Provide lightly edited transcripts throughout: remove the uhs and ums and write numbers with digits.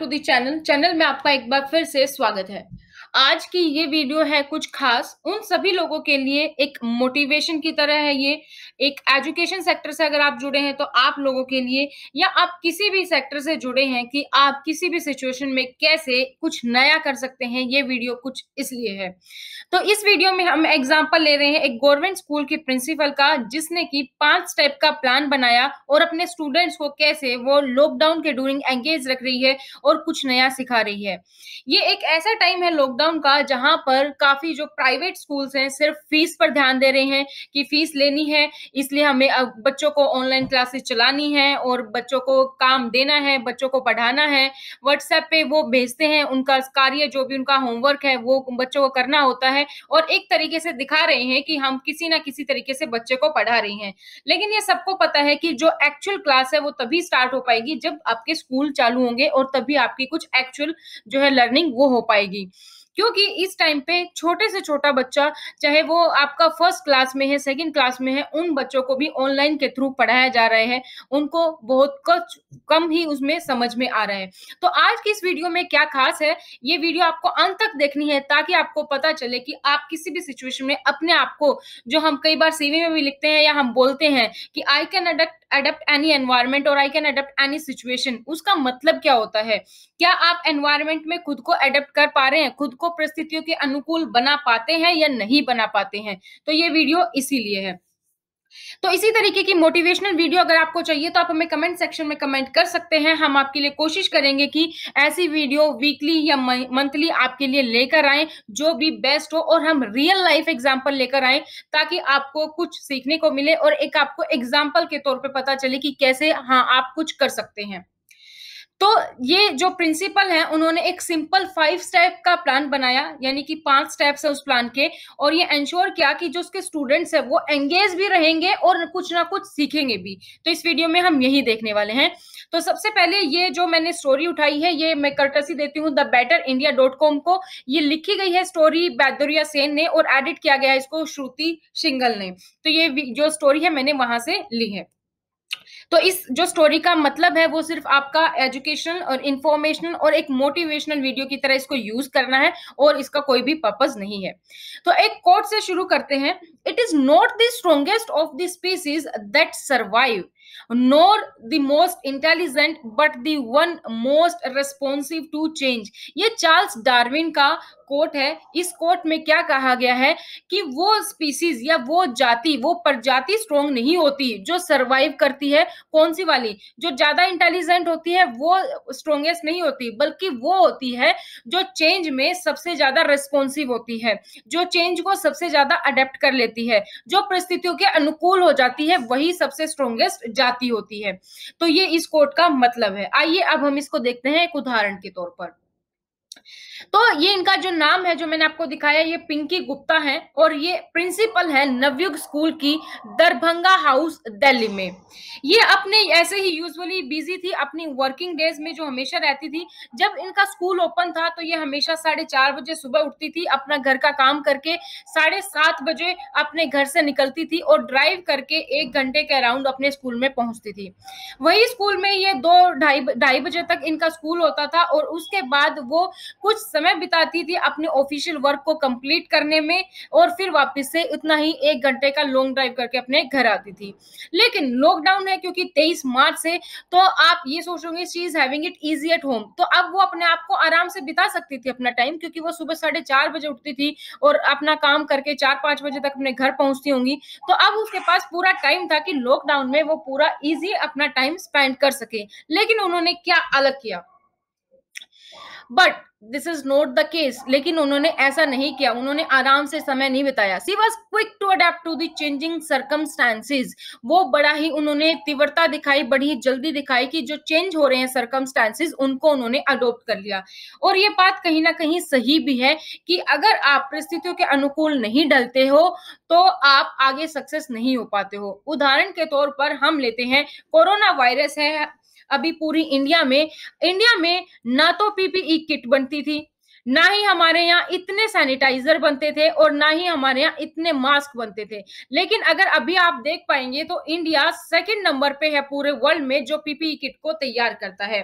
To the channel में आपका एक बार फिर से स्वागत है। आज की ये वीडियो है कुछ खास उन सभी लोगों के लिए, एक मोटिवेशन की तरह है। ये एक एजुकेशन सेक्टर से अगर आप जुड़े हैं तो आप लोगों के लिए, या आप किसी भी सेक्टर से जुड़े हैं कि आप किसी भी सिचुएशन में कैसे कुछ नया कर सकते हैं, ये वीडियो कुछ इसलिए है। तो इस वीडियो में हम एग्जांपल ले रहे हैं एक गवर्नमेंट स्कूल की प्रिंसिपल का, जिसने की 5 स्टेप का प्लान बनाया और अपने स्टूडेंट्स को कैसे वो लॉकडाउन के ड्यूरिंग एंगेज रख रही है और कुछ नया सिखा रही है। ये एक ऐसा टाइम है लॉकडाउन का जहां पर काफी जो प्राइवेट स्कूल्स हैं सिर्फ फीस पर ध्यान दे रहे हैं कि फीस लेनी है, इसलिए हमें अब बच्चों को ऑनलाइन क्लासेस चलानी है और बच्चों को काम देना है, बच्चों को पढ़ाना है। व्हाट्सएप पे वो भेजते हैं उनका कार्य, जो भी उनका होमवर्क है वो बच्चों को करना होता है, और एक तरीके से दिखा रहे हैं कि हम किसी ना किसी तरीके से बच्चे को पढ़ा रही हैं। लेकिन ये सबको पता है कि जो एक्चुअल क्लास है वो तभी स्टार्ट हो पाएगी जब आपके स्कूल चालू होंगे, और तभी आपकी कुछ एक्चुअल जो है लर्निंग वो हो पाएगी। क्योंकि इस टाइम पे छोटे से छोटा बच्चा, चाहे वो आपका फर्स्ट क्लास में है, सेकंड क्लास में है, उन बच्चों को भी ऑनलाइन के थ्रू पढ़ाया जा रहा है। उनको बहुत कुछ कम ही उसमें समझ में आ रहा है। तो आज की इस वीडियो में क्या खास है, ये वीडियो आपको अंत तक देखनी है ताकि आपको पता चले कि आप किसी भी सिचुएशन में अपने आप को, जो हम कई बार सीवी में भी लिखते हैं या हम बोलते हैं कि I can adapt any environment और I can adapt any situation, उसका मतलब क्या होता है। क्या आप एनवायरनमेंट में खुद को अडेप्ट कर पा रहे हैं, खुद को परिस्थितियों के अनुकूल बना पाते हैं या नहीं बना पाते हैं। तो ये वीडियो इसीलिए है। तो इसी तरीके की मोटिवेशनल वीडियो अगर आपको चाहिए तो आप हमें कमेंट सेक्शन में कमेंट कर सकते हैं। हम आपके लिए कोशिश करेंगे कि ऐसी वीडियो वीकली या मंथली आपके लिए लेकर आए, जो भी बेस्ट हो, और हम रियल लाइफ एग्जांपल लेकर आए ताकि आपको कुछ सीखने को मिले और एक आपको एग्जांपल के तौर पे पता चले कि कैसे हाँ आप कुछ कर सकते हैं। तो ये जो प्रिंसिपल हैं उन्होंने एक सिंपल 5 स्टेप का प्लान बनाया, यानी कि 5 स्टेप्स है उस प्लान के, और ये एंश्योर किया कि जो उसके स्टूडेंट्स है वो एंगेज भी रहेंगे और कुछ ना कुछ सीखेंगे भी। तो इस वीडियो में हम यही देखने वाले हैं। तो सबसे पहले ये जो मैंने स्टोरी उठाई है, ये मैं कर्टसी देती हूँ thebetterindia.com को। ये लिखी गई है स्टोरी बैदुरिया सेन ने और एडिट किया गया है इसको श्रुति शिंगल ने। तो ये जो स्टोरी है मैंने वहां से ली है। तो इस जो स्टोरी का मतलब है वो सिर्फ आपका एजुकेशनल और इंफॉर्मेशनल और एक मोटिवेशनल वीडियो की तरह इसको यूज करना है, और इसका कोई भी पर्पस नहीं है। तो एक कोट से शुरू करते हैं। It is not the strongest of the species that survive, nor the most intelligent but the one most responsive to change। ये चार्ल्स डार्विन का कोट है। इस कोट में क्या कहा गया है कि वो स्पीसीज या वो जाति, वो प्रजाति स्ट्रॉन्ग नहीं होती जो सरवाइव करती है। कौन सी वाली? जो ज्यादा इंटेलिजेंट होती है वो स्ट्रॉन्गेस्ट नहीं होती, बल्कि वो होती है जो चेंज में सबसे ज्यादा रिस्पॉन्सिव होती है, जो चेंज को सबसे ज्यादा अडेप्ट कर लेती है, जो परिस्थितियों के अनुकूल हो जाती है, वही सबसे स्ट्रॉन्गेस्ट जाति होती है। तो ये इस कोट का मतलब है। आइए अब हम इसको देखते हैं एक उदाहरण के तौर पर। तो ये इनका जो नाम है जो मैंने आपको दिखाया, ये पिंकी गुप्ता है और ये प्रिंसिपल है नवयुग स्कूल की, दरभंगा हाउस दिल्ली में। ये अपने ऐसे ही यूजुअली बिजी थी अपनी वर्किंग डेज में, जो हमेशा रहती थी। जब इनका स्कूल ओपन था तो ये हमेशा 4:30 बजे सुबह उठती थी, अपना घर का काम करके 7:30 बजे अपने घर से निकलती थी और ड्राइव करके 1 घंटे के अराउंड अपने स्कूल में पहुंचती थी। वही स्कूल में ये 2-2:30 बजे तक इनका स्कूल होता था, और उसके बाद वो कुछ समय बिताती थी अपने ऑफिशियल वर्क को कंप्लीट करने में, और फिर वापस से उतना ही 1 घंटे का लॉन्ग ड्राइव करके अपने घर आती थी। लेकिन लॉकडाउन है क्योंकि 23 मार्च से, तो आप ये सोचोगे she is having it easy at home, तो अब वो अपने आप को आराम से बिता सकती थी अपना टाइम, क्योंकि वो सुबह 4:30 बजे उठती थी और अपना काम करके 4-5 बजे तक अपने घर पहुंचती होंगी। तो अब उसके पास पूरा टाइम था कि लॉकडाउन में वो पूरा इजी अपना टाइम स्पेंड कर सके। लेकिन उन्होंने क्या अलग किया? But this is not the case. लेकिन उन्होंने ऐसा नहीं किया, उन्होंने आराम से समय नहीं बिताया। She was quick to adapt to the changing circumstances. वो बड़ा ही उन्होंने तीव्रता दिखाई, बड़ी ही जल्दी दिखाई कि जो चेंज हो रहे हैं सर्कमस्टांसेस, उनको उन्होंने अडोप्ट कर लिया। और ये बात कहीं ना कहीं सही भी है कि अगर आप परिस्थितियों के अनुकूल नहीं ढलते हो तो आप आगे सक्सेस नहीं हो पाते हो। उदाहरण के तौर पर हम लेते हैं कोरोना वायरस है अभी पूरी इंडिया में ना तो पीपीई किट बनती थी, ना ही हमारे यहाँ इतने सैनिटाइजर बनते थे और ना ही हमारे यहाँ इतने मास्क बनते थे। लेकिन अगर अभी आप देख पाएंगे तो इंडिया सेकंड नंबर पे है पूरे वर्ल्ड में जो पीपीई किट को तैयार करता है।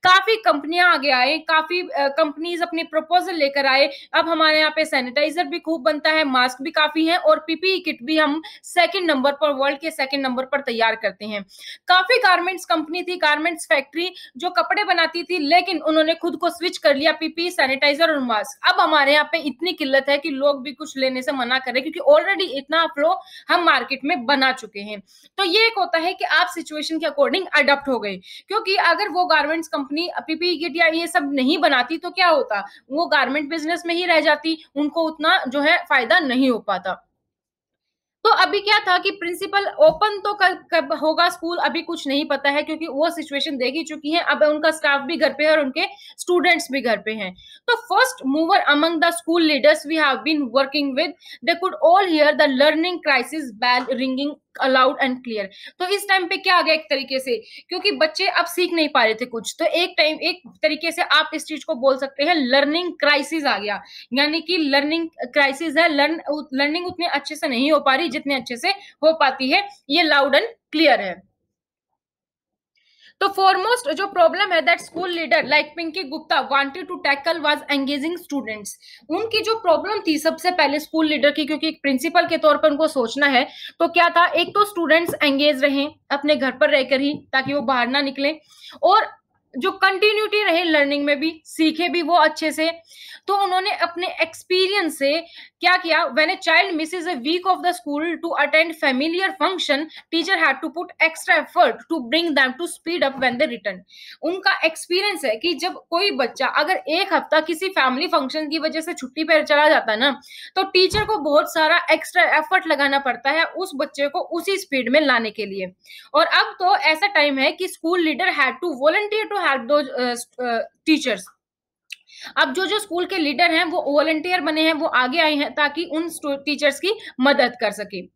काफी कंपनियां आगे आए, काफी कंपनीज अपनी प्रपोजल लेकर आए। अब हमारे यहाँ पे सैनिटाइजर भी खूब बनता है, मास्क भी काफी है और पीपीई किट भी हम सेकंड नंबर पर, वर्ल्ड के सेकंड नंबर पर तैयार करते हैं। काफी गारमेंट्स कंपनी थी, गारमेंट्स फैक्ट्री जो कपड़े बनाती थी, लेकिन उन्होंने खुद को स्विच कर लिया पीपी, सैनिटाइजर और मास्क। अब हमारे यहाँ पे इतनी किल्लत है कि लोग भी कुछ लेने से मना कर रहे हैं, क्योंकि ऑलरेडी इतना फ्लो हम मार्केट में बना चुके हैं। तो ये एक होता है कि आप सिचुएशन के अकॉर्डिंग अडॉप्ट हो गए, क्योंकि अगर वो गारमेंट्स कंपनी पीपीई किट या ये सब नहीं बनाती तो क्या होता, वो गारमेंट बिजनेस में ही रह जाती, उनको उतना जो है फायदा नहीं हो पाता। तो अभी क्या था कि प्रिंसिपल ओपन तो कब होगा स्कूल अभी कुछ नहीं पता है, क्योंकि वो सिचुएशन देख ही चुकी है। अब उनका स्टाफ भी घर पे है और उनके स्टूडेंट्स भी घर पे हैं। तो first mover among the school leaders we have been working with, they could all hear the learning crisis bell ringing aloud and clear. तो इस टाइम पे क्या आ गया एक तरीके से, क्योंकि बच्चे अब सीख नहीं पा रहे थे कुछ, तो एक तरीके से आप इस चीज को बोल सकते हैं लर्निंग क्राइसिस आ गया। यानी कि लर्निंग क्राइसिस है, लर्निंग उतने अच्छे से नहीं हो पा रही जितने अच्छे से हो पाती है, ये लाउड एंड क्लियर है। तो फॉरमोस्ट जो प्रॉब्लम है that school leader like Pinky Gupta wanted to tackle was engaging students. उनकी जो प्रॉब्लम थी सबसे पहले स्कूल लीडर की, क्योंकि एक प्रिंसिपल के तौर पर उनको सोचना है, तो क्या था, एक तो स्टूडेंट्स एंगेज रहें अपने घर पर रहकर ही, ताकि वो बाहर ना निकले, और जो कंटिन्यूटी रहे लर्निंग में भी, सीखे भी वो अच्छे से। तो उन्होंने अपने एक्सपीरियंस से क्या किया, when a child misses a week of the school to attend familiar function, teacher had to put extra effort to bring them to speed up when they return. उनका एक्सपीरियंस है कि जब कोई बच्चा अगर एक हफ्ता किसी फैमिली फंक्शन की वजह से छुट्टी पर चला जाता है ना, तो टीचर को बहुत सारा एक्स्ट्रा एफर्ट लगाना पड़ता है उस बच्चे को उसी स्पीड में लाने के लिए। और अब तो ऐसा टाइम है कि school leader had to volunteer to help two teachers. अब जो जो स्कूल के लीडर हैं वो वॉलंटियर बने हैं, वो आगे आए हैं ताकि उन टीचर्स की मदद कर सके।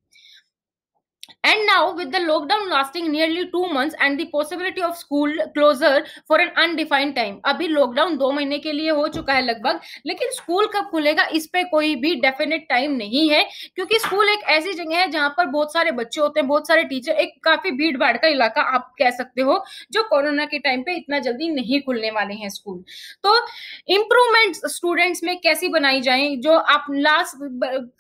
And now, with the lockdown lasting nearly 2 months and the possibility of school closure for an undefined time, अभी लॉकडाउन 2 महीने के लिए हो चुका है लगभग, लेकिन स्कूल कब खुलेगा इस पे कोई भी डेफिनेट टाइम नहीं है, क्योंकि स्कूल एक ऐसी जगह है जहां पर बहुत सारे बच्चे होते हैं, बहुत सारे टीचर, एक काफी भीड़ भाड़ का इलाका आप कह सकते हो, जो कोरोना के टाइम पे इतना जल्दी नहीं खुलने वाले हैं स्कूल। तो इम्प्रूवमेंट स्टूडेंट्स में कैसी बनाई जाए, जो आप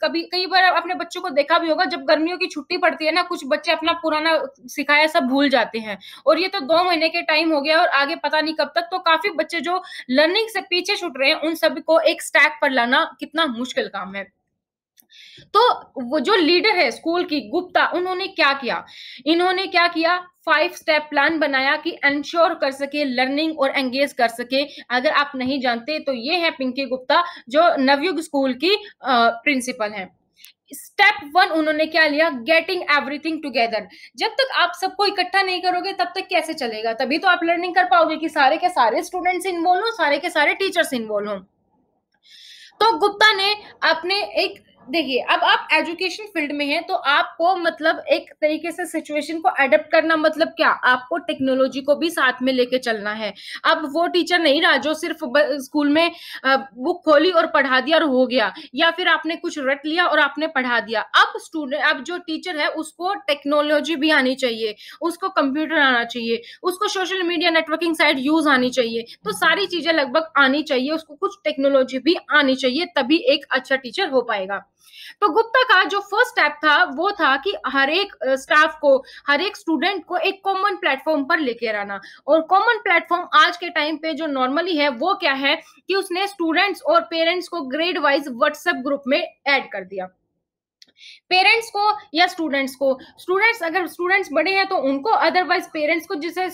कभी कई बार अपने बच्चों को देखा भी होगा, जब गर्मियों की छुट्टी पड़ती है ना, कुछ बच्चे अपना पुराना सिखाया सब भूल जाते हैं, और ये तो 2 महीने के टाइम हो गया और आगे पता नहीं कब तक। तो काफी बच्चे जो लर्निंग से पीछे छूट रहे हैं, उन सभी को एक स्टैक पर लाना कितना मुश्किल काम है। तो वो जो लीडर है स्कूल की गुप्ता, उन्होंने क्या किया, इन्होंने क्या किया, 5 स्टेप प्लान बनाया कि इंश्योर कर सके लर्निंग और एंगेज कर सके। अगर आप नहीं जानते तो ये है पिंकी गुप्ता, जो नवयुग स्कूल की प्रिंसिपल है। स्टेप 1 उन्होंने क्या लिया, गेटिंग एवरीथिंग टुगेदर। जब तक आप सबको इकट्ठा नहीं करोगे तब तक कैसे चलेगा, तभी तो आप लर्निंग कर पाओगे कि सारे के सारे स्टूडेंट्स इन्वॉल्व हो, सारे के सारे टीचर्स इन्वॉल्व हो। तो गुप्ता ने अपने एक, देखिए अब आप एजुकेशन फील्ड में हैं तो आपको मतलब एक तरीके से सिचुएशन को अडेप्ट करना, मतलब क्या, आपको टेक्नोलॉजी को भी साथ में लेके चलना है। अब वो टीचर नहीं रहा जो सिर्फ स्कूल में बुक खोली और पढ़ा दिया और हो गया, या फिर आपने कुछ रट लिया और आपने पढ़ा दिया। अब स्टूडेंट, अब जो टीचर है उसको टेक्नोलॉजी भी आनी चाहिए, उसको कंप्यूटर आना चाहिए, उसको social media networking site use आनी चाहिए, तो सारी चीजें लगभग आनी चाहिए, उसको कुछ टेक्नोलॉजी भी आनी चाहिए, तभी एक अच्छा टीचर हो पाएगा। तो गुप्ता का जो फर्स्ट स्टेप था वो था कि हर एक स्टाफ को, हर एक स्टूडेंट को एक कॉमन प्लेटफॉर्म पर लेकर आना। और कॉमन प्लेटफॉर्म आज के टाइम पे जो नॉर्मली है वो क्या है कि उसने स्टूडेंट्स और पेरेंट्स को ग्रेड वाइज व्हाट्सएप ग्रुप में ऐड कर दिया। पेरेंट्स को या स्टूडेंट्स को, स्टूडेंट्स अगर स्टूडेंट्स बड़े हैं तो उनको, अदरवाइज पेरेंट्स को, जिसे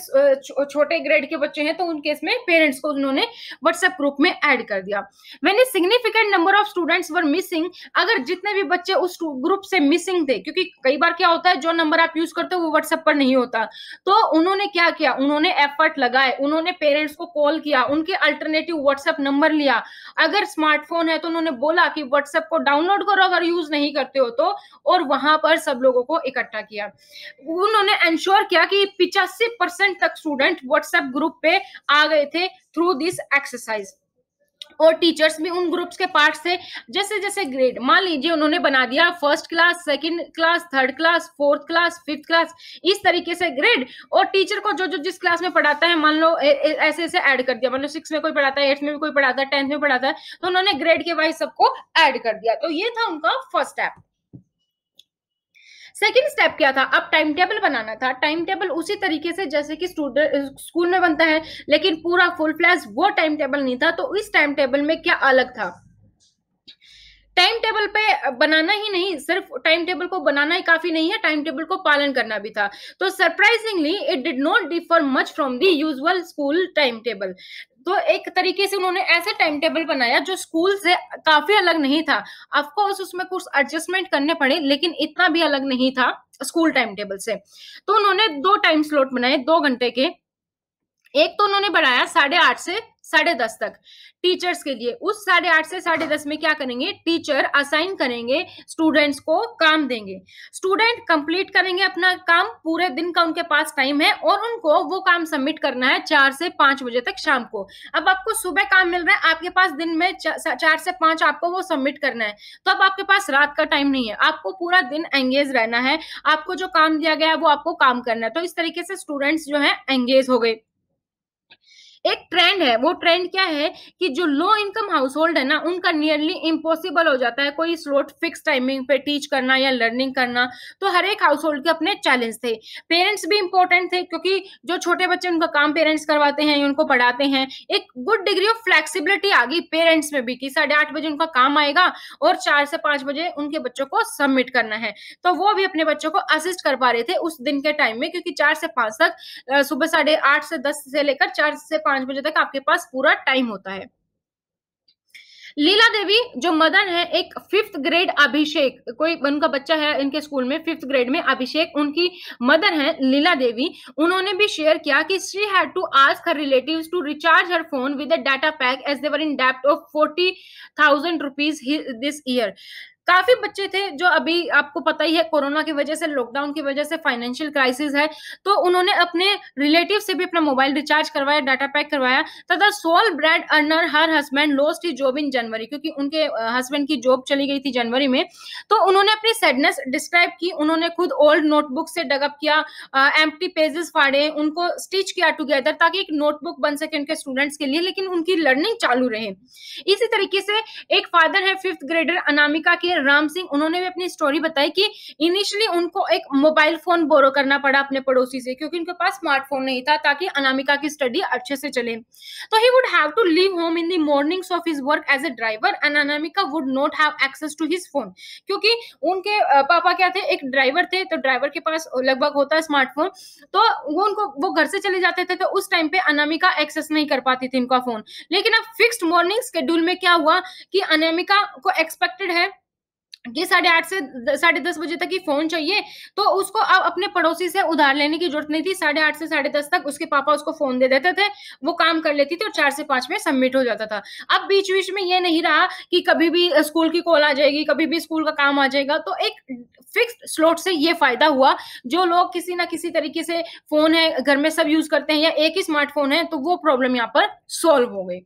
छोटे ग्रेड के बच्चे हैं तो उन केस में पेरेंट्स को उन्होंने व्हाट्सएप ग्रुप में ऐड कर दिया। When a significant number of students were missing, अगर जितने भी बच्चे उस ग्रुप से मिसिंग थे, क्योंकि कई बार क्या होता है जो नंबर आप यूज करते हो वो व्हाट्सएप पर नहीं होता, तो उन्होंने क्या किया, उन्होंने एफर्ट लगाए, उन्होंने पेरेंट्स को कॉल किया, उनके अल्टरनेटिव व्हाट्सएप नंबर लिया, अगर स्मार्टफोन है तो उन्होंने बोला कि व्हाट्सएप को डाउनलोड करो अगर यूज नहीं करते हो तो, और वहां पर सब लोगों को इकट्ठा किया। उन्होंने एंश्योर किया कि 85% तक स्टूडेंट व्हाट्सएप ग्रुप पे आ गए थे थ्रू दिस एक्सरसाइज। और टीचर्स भी उन ग्रुप्स के पार्ट थे। जैसे जैसे ग्रेड मान लीजिए उन्होंने बना दिया first class, second class, third class, fourth class, fifth class, इस तरीके से ग्रेड। और टीचर को जो जो जिस क्लास में पढ़ाता है, मान लो ऐसे ऐसे ऐड कर दिया, मान लो 6 में कोई पढ़ाता है, 8 में भी कोई पढ़ाता है, 10th में पढ़ाता है, तो उन्होंने ग्रेड के वाइज सबको ऐड कर दिया। तो ये था उनका फर्स्ट स्टेप। सेकेंड स्टेप क्या था? अब टाइम टेबल बनाना था। टाइम टेबल उसी तरीके से जैसे कि स्टूडेंट स्कूल में बनता है, लेकिन पूरा फुल फ्लैश वो टाइम टेबल नहीं था। तो इस टाइम टेबल में क्या अलग था? टाइम टेबल पे बनाना ही नहीं, सिर्फ टाइम टेबल को बनाना ही काफी नहीं है, टाइम टेबल को पालन करना भी था। तो surprisingly it did not differ much from the usual school time table. तो एक तरीके से उन्होंने ऐसे टाइम टेबल बनाया जो स्कूल से काफी अलग नहीं था। ऑफकोर्स उसमें कुछ एडजस्टमेंट करने पड़े, लेकिन इतना भी अलग नहीं था स्कूल टाइम टेबल से। तो उन्होंने 2 टाइम स्लॉट बनाए 2 घंटे के। एक तो उन्होंने बढ़ाया 8:30 से 10:30 तक टीचर्स के लिए। उस 8:30 से 10:30 में क्या करेंगे? टीचर असाइन करेंगे, स्टूडेंट्स को काम देंगे, स्टूडेंट कंप्लीट करेंगे अपना काम, पूरे दिन का उनके पास टाइम है, और उनको वो काम सबमिट करना है 4 से 5 बजे तक शाम को। अब आपको सुबह काम मिल रहा है, आपके पास दिन में 4 से 5 आपको वो सबमिट करना है, तो अब आपके पास रात का टाइम नहीं है, आपको पूरा दिन एंगेज रहना है, आपको जो काम दिया गया है वो आपको काम करना है। तो इस तरीके से स्टूडेंट्स जो है एंगेज हो गए। एक ट्रेंड है, वो ट्रेंड क्या है कि जो लो इनकम हाउस होल्ड है ना, उनका नियरली इम्पॉसिबल हो जाता है कोई स्लॉट फिक्स टाइमिंग पे टीच करना या लर्निंग करना। तो हर एक हाउस होल्ड के अपने चैलेंज थे। पेरेंट्स भी इंपॉर्टेंट थे, क्योंकि जो छोटे बच्चे उनका काम पेरेंट्स करवाते हैं, उनको पढ़ाते हैं। एक गुड डिग्री ऑफ फ्लेक्सिबिलिटी आ गई पेरेंट्स में भी कि 8:30 बजे उनका काम आएगा और 4 से 5 बजे उनके बच्चों को सबमिट करना है। तो वो भी अपने बच्चों को असिस्ट कर पा रहे थे उस दिन के टाइम में, क्योंकि 4 से 5 तक सुबह 8:30 से 10 से लेकर 4 से 5 बजे तक आपके पास पूरा टाइम होता है। लीला देवी जो मदर है, एक 5th ग्रेड अभिषेक, कोई उनका बच्चा है इनके स्कूल में 5th ग्रेड में, अभिषेक उनकी मदर है लीला देवी। उन्होंने भी शेयर किया कि she had to ask her relatives to recharge her phone with a data pack as they were in डेब्ट ऑफ 40,000 रुपीज दिस ईयर। काफी बच्चे थे जो, अभी आपको पता ही है कोरोना की वजह से, लॉकडाउन की वजह से फाइनेंशियल क्राइसिस है, तो उन्होंने अपने रिलेटिव से भी अपना मोबाइल रिचार्ज करवाया, डाटा पैक करवाया। तथा sole bread earner her husband lost his job in January, क्योंकि उनके हस्बैंड की जॉब चली गई थी जनवरी में। तो उन्होंने अपनी सैडनेस डिस्क्राइब की, उन्होंने खुद ओल्ड नोटबुक से डगअप किया, एम्प्टी पेजेस फाड़े, उनको स्टिच किया टुगेदर, ताकि एक नोटबुक बन सके उनके स्टूडेंट्स के लिए, लेकिन उनकी लर्निंग चालू रहे। इसी तरीके से एक फादर है 5th ग्रेडर अनामिका के, राम सिंह, उन्होंने भी अपनी स्टोरी बताई कि इनिशियली उनको एक मोबाइल फोन बोरो करना पड़ा अपने पड़ोसी से, क्योंकि उनके पास स्मार्टफोन नहीं था, ताकि अनामिका की स्टडी अच्छे से चले। तो he would have to leave home in the mornings of his work as a driver and Anamika would not have access to his phone, क्योंकि उनके पापा क्या थे, एक ड्राइवर थे, तो ड्राइवर के पास लगभग होता है स्मार्टफोन, तो वो घर से चले जाते थे, तो उस टाइम पे अनामिका एक्सेस नहीं कर पाती थी उनका फोन। लेकिन अब फिक्स्ड मॉर्निंग शेड्यूल में क्या हुआ कि अनामिका को एक्सपेक्टेड है कि 8:30 से 10:30 बजे तक ही फोन चाहिए, तो उसको अब अपने पड़ोसी से उधार लेने की जरूरत नहीं थी। 8:30 से 10:30 तक उसके पापा उसको फोन दे देते थे, वो काम कर लेती थी और 4 से 5 में सबमिट हो जाता था। अब बीच बीच में ये नहीं रहा कि कभी भी स्कूल की कॉल आ जाएगी, कभी भी स्कूल का काम आ जाएगा। तो एक फिक्स्ड स्लॉट से ये फायदा हुआ, जो लोग किसी ना किसी तरीके से फोन है घर में सब यूज करते हैं या एक ही स्मार्टफोन है, तो वो प्रॉब्लम यहाँ पर सॉल्व हो गई।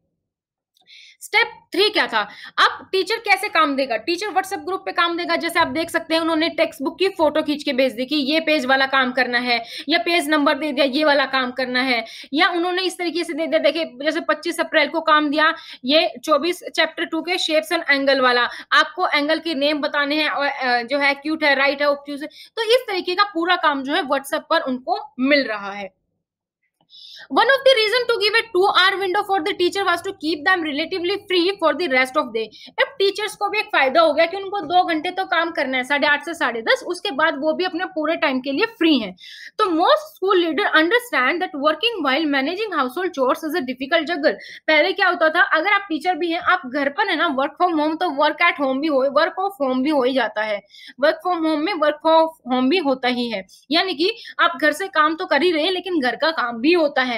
स्टेप 3 क्या था? अब टीचर कैसे काम देगा? टीचर व्हाट्सएप ग्रुप पे काम देगा। जैसे आप देख सकते हैं, उन्होंने टेक्स्ट बुक की फोटो खींच के भेज दी कि ये पेज वाला काम करना है, या पेज नंबर दे दिया ये वाला काम करना है, या उन्होंने इस तरीके से दे दिया, देखिए जैसे 25 अप्रैल को काम दिया, ये 24 चैप्टर 2 के शेप्स एंड एंगल वाला, आपको एंगल के नेम बताने हैं, और जो है एक्यूट है, राइट है, ऑब्ट्यूज है। तो इस तरीके का पूरा काम जो है व्हाट्सएप पर उनको मिल रहा है। One of the reason to give a 2-hour window for the teacher was to keep them relatively free for the rest of day. अब टीचर्स को भी एक फायदा हो गया कि उनको 2 घंटे तो काम करना है 8:30 से 10:30, उसके बाद वो भी अपने पूरे टाइम के लिए फ्री हैं। तो most school leader understand that working while managing household chores is a difficult juggle. पहले क्या होता था, अगर आप टीचर भी हैं, आप घर पर है ना, वर्क फ्रॉम होम, तो वर्क एट होम भी हो, वर्क ऑफ होम भी हो ही जाता है, वर्क फ्रॉम होम में वर्क ऑफ होम भी होता ही है, यानी कि आप घर से काम तो कर ही रहे हैं, लेकिन घर का काम भी होता है।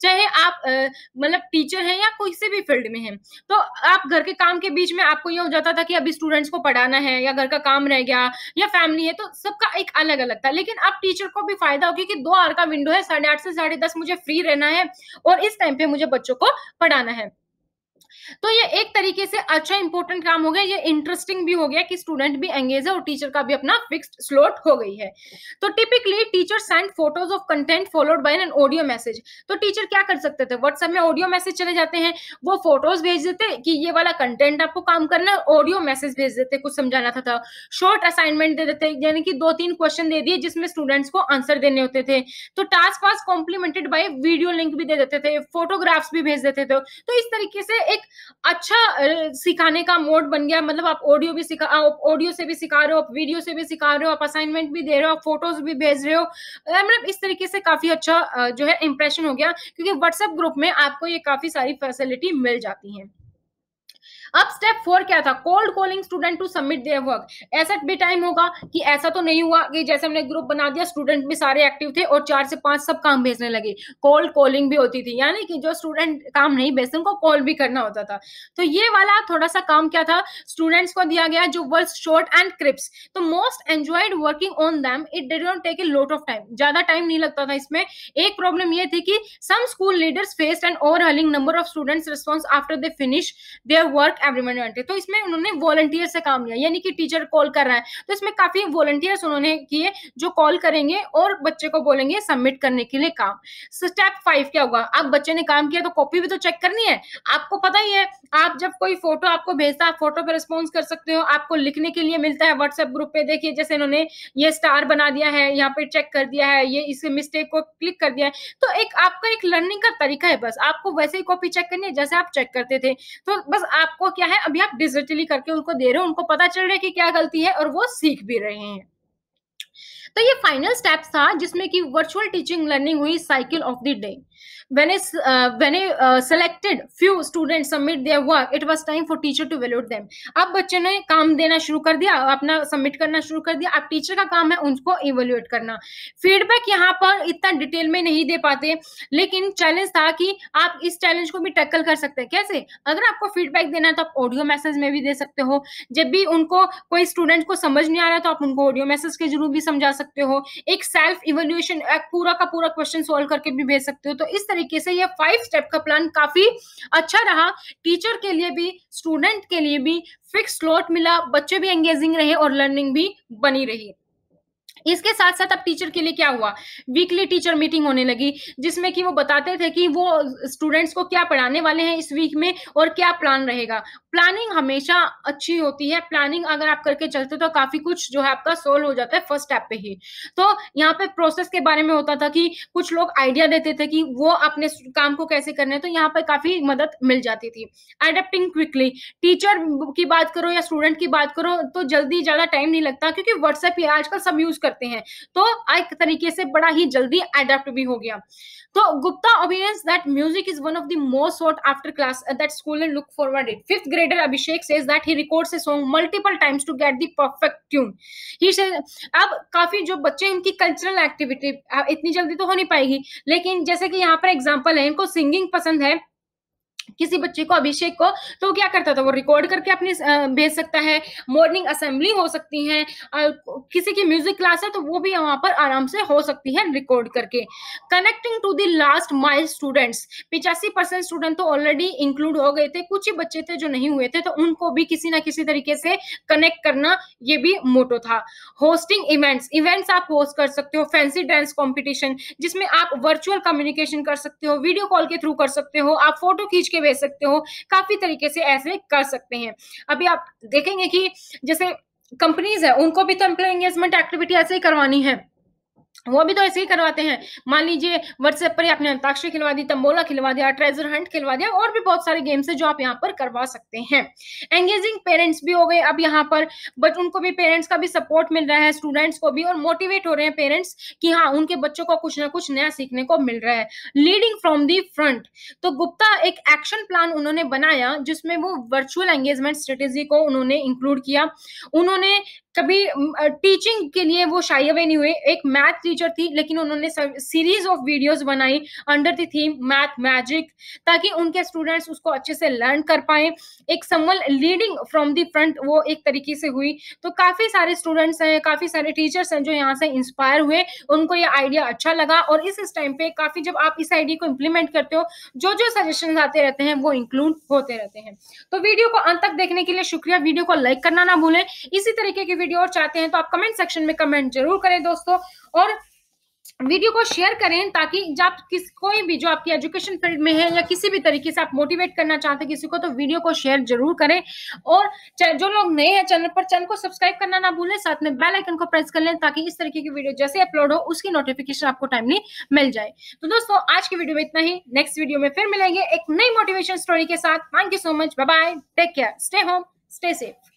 चाहे आप मतलब टीचर हैं या कोई से भी फील्ड में हैं, तो आप घर के काम के बीच में आपको ये हो जाता था कि अभी स्टूडेंट्स को पढ़ाना है, या घर का काम रह गया, या फैमिली है, तो सबका एक अलग अलग था। लेकिन अब टीचर को भी फायदा हो गया कि 2 आवर का विंडो है, 8:30 से 10:30 मुझे फ्री रहना है, और इस टाइम पे मुझे बच्चों को पढ़ाना है। तो ये एक तरीके से अच्छा इंपॉर्टेंट काम हो गया, ये इंटरेस्टिंग भी हो गया कि स्टूडेंट भी एंगेज है और टीचर का भी अपना फिक्स्ड स्लॉट हो गई है। तो typically teacher send photos of content followed by an audio message. तो टीचर क्या कर सकते थे, व्हाट्सएप में ऑडियो मैसेज चले जाते हैं, वो फोटोज भेज देते कि ये वाला कंटेंट आपको काम करना है, ऑडियो मैसेज भेज देते कुछ समझाना था। शॉर्ट असाइनमेंट दे देते, यानी कि 2-3 क्वेश्चन दे दिए जिसमें स्टूडेंट्स को आंसर देने होते थे। तो task was complemented by video link भी दे देते थे, फोटोग्राफ्स भी भेज देते थे। तो इस तरीके से एक अच्छा सिखाने का मोड बन गया, मतलब आप ऑडियो से भी सिखा रहे हो, आप वीडियो से भी सिखा रहे हो, आप असाइनमेंट भी दे रहे हो, आप फोटोज भी भेज रहे हो। मतलब इस तरीके से काफी अच्छा जो है इंप्रेशन हो गया, क्योंकि व्हाट्सएप ग्रुप में आपको ये काफी सारी फैसिलिटी मिल जाती है। अब स्टेप 4 क्या था, cold calling student to submit their work. ऐसा भी टाइम होगा कि ऐसा तो नहीं हुआ कि जैसे हमने ग्रुप बना दिया, स्टूडेंट भी सारे एक्टिव थे और 4 से 5 सब काम भेजने लगे। कोल्ड कॉलिंग भी होती थी, यानी कि जो स्टूडेंट काम नहीं भेजते उनको कॉल भी करना होता था। तो ये वाला थोड़ा सा काम क्या था, स्टूडेंट्स को दिया गया जो वर्ड्स शॉर्ट एंड क्रिप्स। तो most enjoyed working on them, it did not take a lot of time, ज्यादा टाइम नहीं लगता था इसमें। एक प्रॉब्लम ये थी कि some school leaders faced an overwhelming number of students response after they finish their work every minute. तो इसमें उन्होंने वॉलंटियर से काम लिया, यानी कि टीचर कॉल कर रहा है तो इसमें काफी वॉलंटियर्स उन्होंने किए जो कॉल करेंगे और बच्चे को बोलेंगे सबमिट करने के लिए काम। स्टेप 5 क्या होगा, अब बच्चे ने काम किया तो कॉपी भी तो चेक करनी है। आपको पता ही है, आप जब कोई फोटो आपको भेजता है, फोटो पे रिस्पॉन्स कर सकते हो, आपको लिखने के लिए मिलता है व्हाट्सएप ग्रुप पे। देखिए जैसे इन्होंने ये स्टार बना दिया है, यहाँ पे चेक कर दिया है, ये इस मिस्टेक को क्लिक कर दिया है। तो एक आपका एक लर्निंग का तरीका है, बस आपको वैसे ही कॉपी चेक करनी है जैसे आप चेक करते थे। तो बस आपको क्या है, अभी आप डिजिटली करके उनको दे रहे हो, उनको पता चल रहा है कि क्या गलती है और वो सीख भी रहे हैं। तो ये फाइनल स्टेप था जिसमें कि वर्चुअल टीचिंग लर्निंग हुई cycle of the day. when a selected few students submit their work, it was time for teacher to evaluate them। अब बच्चे ने काम देना शुरू कर दिया, अपना सबमिट करना शुरू कर दिया, अब टीचर का काम है उनको इवेल्युएट करना। फीडबैक यहाँ पर इतना डिटेल में नहीं दे पाते, लेकिन चैलेंज था कि आप इस चैलेंज को भी टैकल कर सकते हैं। कैसे, अगर आपको फीडबैक देना है तो आप ऑडियो मैसेज में भी दे सकते हो। जब भी उनको कोई स्टूडेंट को समझ नहीं आ रहा तो आप उनको ऑडियो मैसेज के जरूर भी समझा सकते हो। एक सेल्फ इवेल्युएशन पूरा का पूरा क्वेश्चन सोल्व करके भी भेज सकते हो। तो इस तरीके से ये 5 स्टेप का प्लान काफी अच्छा रहा, टीचर के लिए भी स्टूडेंट के लिए भी फिक्स स्लॉट मिला, बच्चे भी एंगेजिंग रहे और लर्निंग भी बनी रही। इसके साथ साथ अब टीचर के लिए क्या हुआ, वीकली टीचर मीटिंग होने लगी जिसमें कि वो बताते थे कि वो स्टूडेंट्स को क्या पढ़ाने वाले हैं इस वीक में और क्या प्लान रहेगा। प्लानिंग हमेशा अच्छी होती है, प्लानिंग अगर आप करके चलते तो काफी कुछ जो है आपका सोल्व हो जाता है फर्स्ट स्टेप पे ही। तो यहाँ पे प्रोसेस के बारे में होता था कि कुछ लोग आइडिया देते थे कि वो अपने काम को कैसे करना है, तो यहाँ पर काफी मदद मिल जाती थी। अडेप्टिंग क्विकली, टीचर की बात करो या स्टूडेंट की बात करो तो जल्दी ज्यादा टाइम नहीं लगता, क्योंकि व्हाट्सएप ही आजकल सब यूज करते हैं, तो एक तरीके से बड़ा ही जल्दी अडेप्ट भी हो गया। तो Gupta opinions that music is one of the most sought after class that school look forward it. 5th grader Abhishek says that he records a song multiple times to get the perfect tune. He says अब काफी जो बच्चे उनकी cultural activity इतनी जल्दी तो हो नहीं पाएगी, लेकिन जैसे कि यहाँ पर एग्जांपल है, इनको सिंगिंग पसंद है किसी बच्चे को, अभिषेक को, तो वो क्या करता था, वो रिकॉर्ड करके अपने भेज सकता है। मॉर्निंग असेंबली हो सकती है, किसी की म्यूजिक क्लास है तो वो भी वहां पर आराम से हो सकती है रिकॉर्ड करके। Connecting to the last mile students, 85% student तो ऑलरेडी इंक्लूड हो गए थे, कुछ ही बच्चे थे जो नहीं हुए थे, तो उनको भी किसी ना किसी तरीके से कनेक्ट करना ये भी मोटो था। होस्टिंग इवेंट्स, इवेंट्स आप होस्ट कर सकते हो, फैंसी डांस कॉम्पिटिशन जिसमें आप वर्चुअल कम्युनिकेशन कर सकते हो, वीडियो कॉल के थ्रू कर सकते हो, आप फोटो खींच के भेज सकते हो, काफी तरीके से ऐसे कर सकते हैं। अभी आप देखेंगे कि जैसे कंपनीज है उनको भी तो एम्प्लॉय एंगेजमेंट एक्टिविटी ऐसे ही करवानी है, वो भी तो ऐसे ही करवाते हैं। मान लीजिए व्हाट्सएप पर आपने अंताक्षरी खिलवा दी, तंबोला खिलवा दिया, ट्रेजर हंट खिलवा दिया, और भी बहुत सारे गेम्स है जो आप यहाँ पर करवा सकते हैं। एंगेजिंग पेरेंट्स भी हो गए अब यहाँ पर, बट उनको भी पेरेंट्स का भी सपोर्ट मिल रहा है, स्टूडेंट्स को भी, और मोटिवेट हो रहे हैं पेरेंट्स कि हाँ उनके बच्चों को कुछ ना कुछ नया सीखने को मिल रहा है। लीडिंग फ्रॉम दी फ्रंट, तो गुप्ता एक एक्शन प्लान उन्होंने बनाया जिसमें वो वर्चुअल एंगेजमेंट स्ट्रेटेजी को उन्होंने इंक्लूड किया। उन्होंने कभी टीचिंग के लिए वो शाई अवे नहीं हुए। एक मैथ टीचर थी, लेकिन उन्होंने सीरीज ऑफ वीडियोस बनाई under the theme math magic, ताकि उनके स्टूडेंट्स उसको अच्छे से लर्न कर पाए। एक someone leading from the front वो एक तरीके से हुई। तो काफी सारे स्टूडेंट्स हैं, काफी सारे टीचर्स हैं जो यहाँ से इंस्पायर हुए, उनको ये आइडिया अच्छा लगा। और इस टाइम पे काफी, जब आप इस आइडिया को इम्प्लीमेंट करते हो, जो जो सजेशन आते रहते हैं वो इंक्लूड होते रहते हैं। तो वीडियो को अंत तक देखने के लिए शुक्रिया। वीडियो को लाइक करना ना भूलें। इसी तरीके की वीडियो और चाहते हैं तो आप कमेंट सेक्शन में कमेंट जरूर करें दोस्तों, और वीडियो को शेयर करें, ताकि जब कोई भी जो आपकी एजुकेशन फील्ड में है या किसी भी तरीके से आप मोटिवेट करना चाहते हैं किसी को, तो वीडियो को शेयर जरूर करें। और जो लोग नए हैं चैनल पर, चैनल को सब्सक्राइब करना ना भूलें, साथ में बेल आइकन को प्रेस कर लें, ताकि इस तरीके की वीडियो जैसे अपलोड हो उसकी नोटिफिकेशन आपको टाइमली मिल जाए। तो दोस्तों आज की वीडियो में इतना ही। नेक्स्ट वीडियो में फिर मिलेंगे एक नई मोटिवेशन स्टोरी के साथ। Thank you so much, bye bye, take care, stay home, stay safe.